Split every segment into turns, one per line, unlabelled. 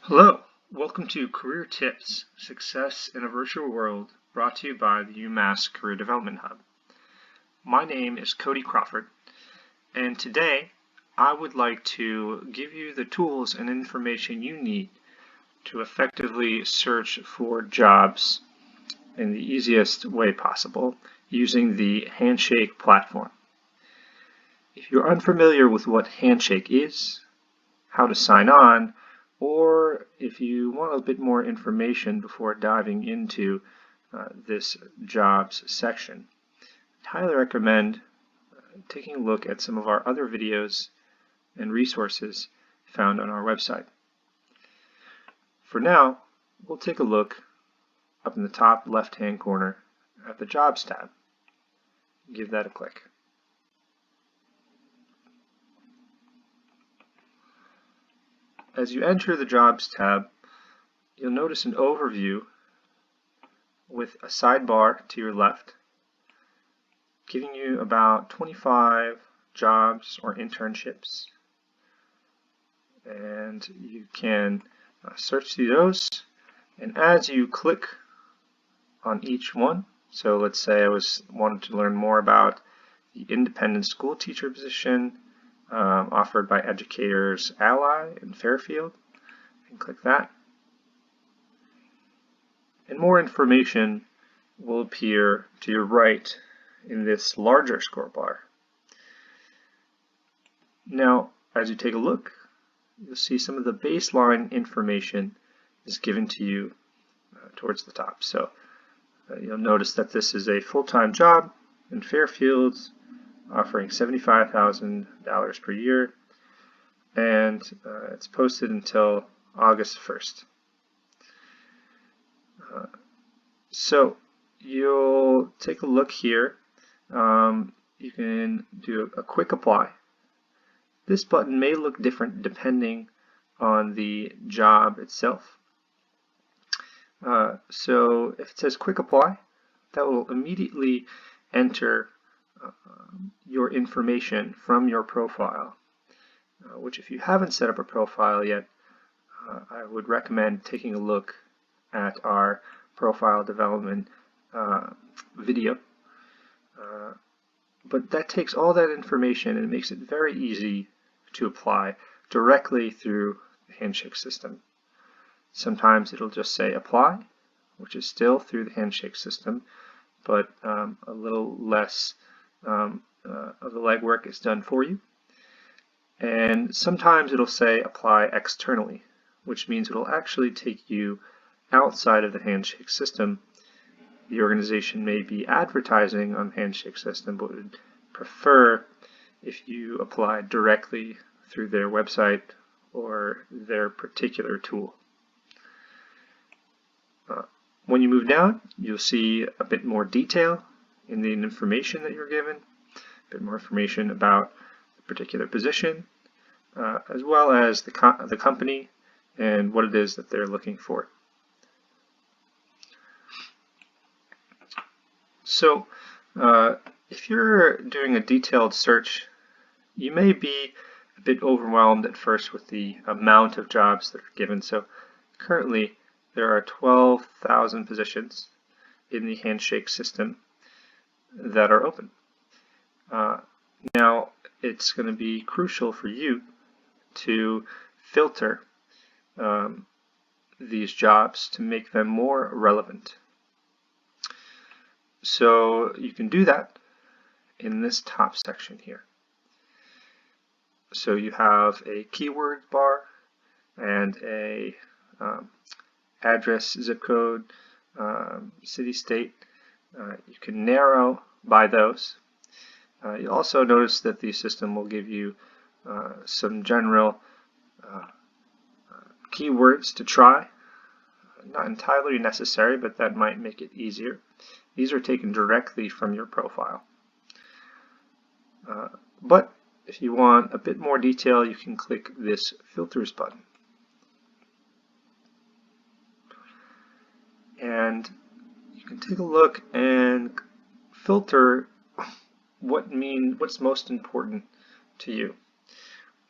Hello, welcome to Career Tips, Success in a Virtual World, brought to you by the UMass Career Development Hub. My name is Cody Crawford, and today I would like to give you the tools and information you need to effectively search for jobs in the easiest way possible using the Handshake platform. If you're unfamiliar with what Handshake is, how to sign on, or if you want a bit more information before diving into this jobs section, I highly recommend taking a look at some of our other videos and resources found on our website. For now, we'll take a look up in the top left-hand corner at the Jobs tab. Give that a click. As you enter the Jobs tab, you'll notice an overview with a sidebar to your left, giving you about 25 jobs or internships. And you can search through those, and as you click on each one, so let's say I wanted to learn more about the independent school teacher position offered by Educators Ally in Fairfield, and click that. And more information will appear to your right in this larger scroll bar. Now, as you take a look, you'll see some of the baseline information is given to you towards the top. So you'll notice that this is a full-time job in Fairfield, offering $75,000 per year, and it's posted until August 1st. So you'll take a look here. You can do a quick apply. This button may look different depending on the job itself. So if it says quick apply, that will immediately enter your information from your profile, which if you haven't set up a profile yet, I would recommend taking a look at our profile development video. But that takes all that information and makes it very easy to apply directly through the Handshake system. Sometimes it'll just say apply, which is still through the Handshake system, but a little less of the legwork is done for you. And sometimes it'll say apply externally, which means it'll actually take you outside of the Handshake system. The organization may be advertising on the Handshake system, but would prefer if you apply directly through their website or their particular tool. When you move down, you'll see a bit more detail in the information that you're given, a bit more information about the particular position, as well as the company and what it is that they're looking for. So if you're doing a detailed search, you may be a bit overwhelmed at first with the amount of jobs that are given. So currently there are 12,000 positions in the Handshake system that are open. Now it's going to be crucial for you to filter these jobs to make them more relevant. So you can do that in this top section here. So you have a keyword bar and a address, zip code, city, state. You can narrow by those. You'll also notice that the system will give you some general keywords to try. Not entirely necessary, but that might make it easier. These are taken directly from your profile. But if you want a bit more detail, you can click this filters button. And you can take a look and filter what's most important to you.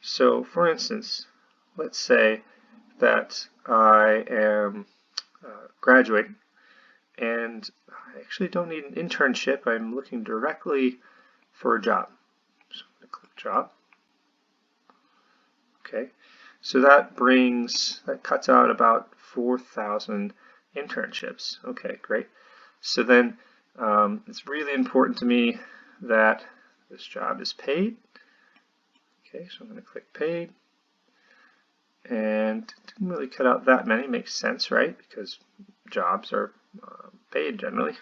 So for instance, let's say that I am graduating, and I actually don't need an internship. I'm looking directly for a job. So I'm going to click job. Okay, so that cuts out about 4,000 internships. Okay, great. So then it's really important to me that this job is paid. Okay, so I'm going to click paid. And didn't really cut out that many. Makes sense, right? Because jobs are paid generally.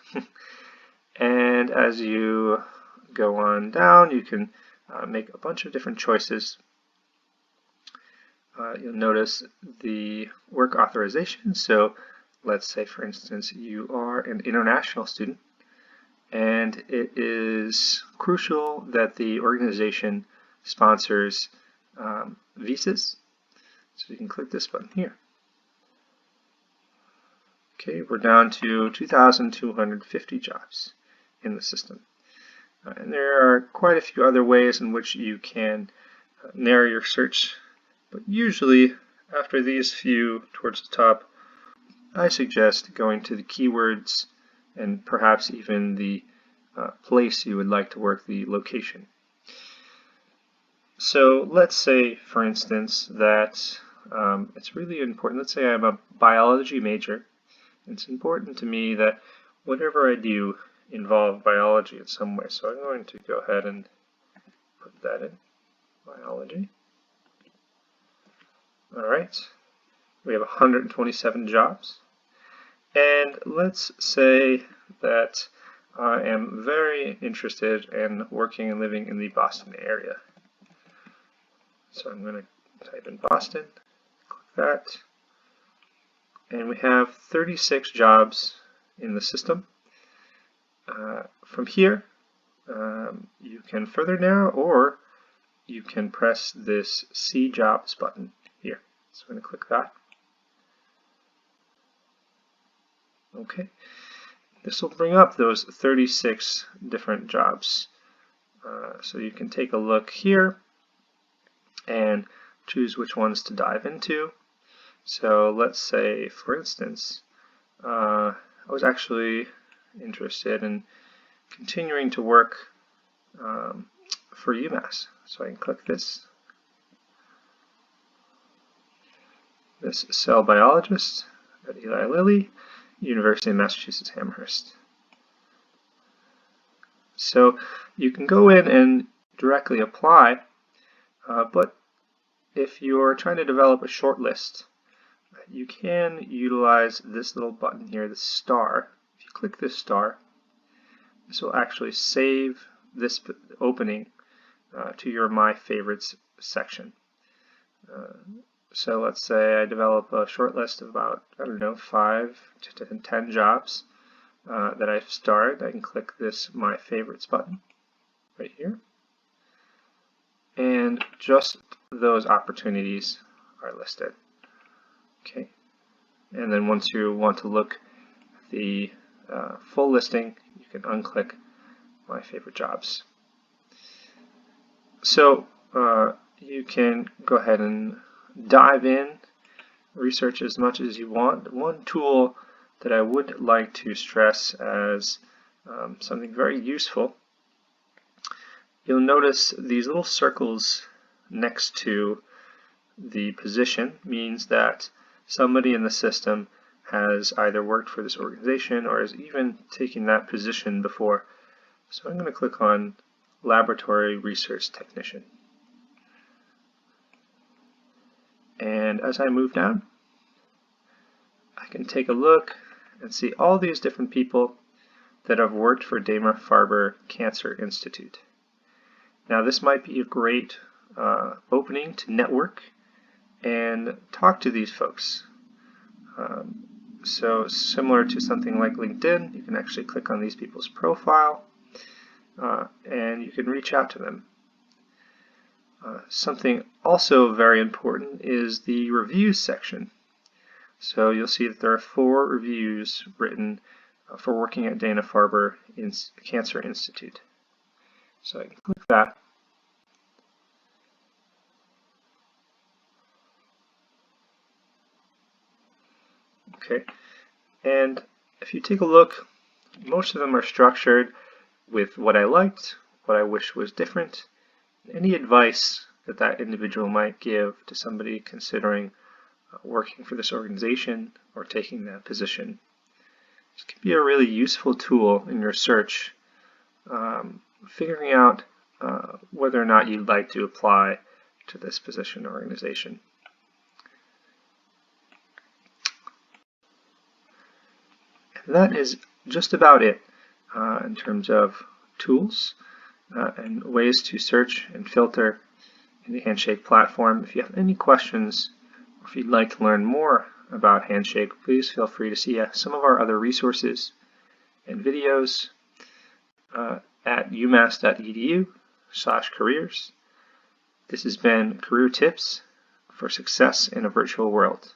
And as you go on down, you can make a bunch of different choices. You'll notice the work authorization. So let's say, for instance, you are an international student, and it is crucial that the organization sponsors visas. So you can click this button here. Okay, we're down to 2,250 jobs in the system. And there are quite a few other ways in which you can narrow your search, but usually after these few towards the top, I suggest going to the keywords and perhaps even the place you would like to work, the location. So let's say, for instance, that it's really important. Let's say I'm a biology major. It's important to me that whatever I do involve biology in some way. So I'm going to go ahead and put that in, biology. All right, we have 127 jobs. And let's say that I am very interested in working and living in the Boston area. So I'm going to type in Boston, click that, and we have 36 jobs in the system. From here, you can further narrow, or you can press this See Jobs button here. So I'm going to click that. Okay, this will bring up those 36 different jobs. So you can take a look here and choose which ones to dive into. So let's say, for instance, I was actually interested in continuing to work for UMass. So I can click this cell biologist at Eli Lilly, University of Massachusetts Amherst. So you can go in and directly apply, but if you're trying to develop a short list, you can utilize this little button here, the star. If you click this star, this will actually save this opening to your My Favorites section. So let's say I develop a short list of about, 5 to 10 jobs that I've starred. I can click this My Favorites button right here. And just those opportunities are listed. Okay. And then once you want to look at the full listing, you can unclick My Favorite Jobs. So you can go ahead and dive in, research as much as you want. One tool that I would like to stress as something very useful, you'll notice these little circles next to the position means that somebody in the system has either worked for this organization or has even taken that position before. So I'm going to click on Laboratory Research Technician. And as I move down, I can take a look and see all these different people that have worked for Dana-Farber Cancer Institute. Now this might be a great opening to network and talk to these folks. So similar to something like LinkedIn, you can actually click on these people's profile and you can reach out to them. Something also very important is the reviews section. So you'll see that there are 4 reviews written for working at Dana-Farber Cancer Institute. So I can click that. Okay, and if you take a look, most of them are structured with what I liked, what I wish was different, any advice that that individual might give to somebody considering working for this organization or taking that position. This can be a really useful tool in your search, figuring out whether or not you'd like to apply to this position or organization. And that is just about it in terms of tools and ways to search and filter in the Handshake platform. If you have any questions, or if you'd like to learn more about Handshake, please feel free to see some of our other resources and videos at umass.edu/careers. This has been Career Tips for Success in a Virtual World.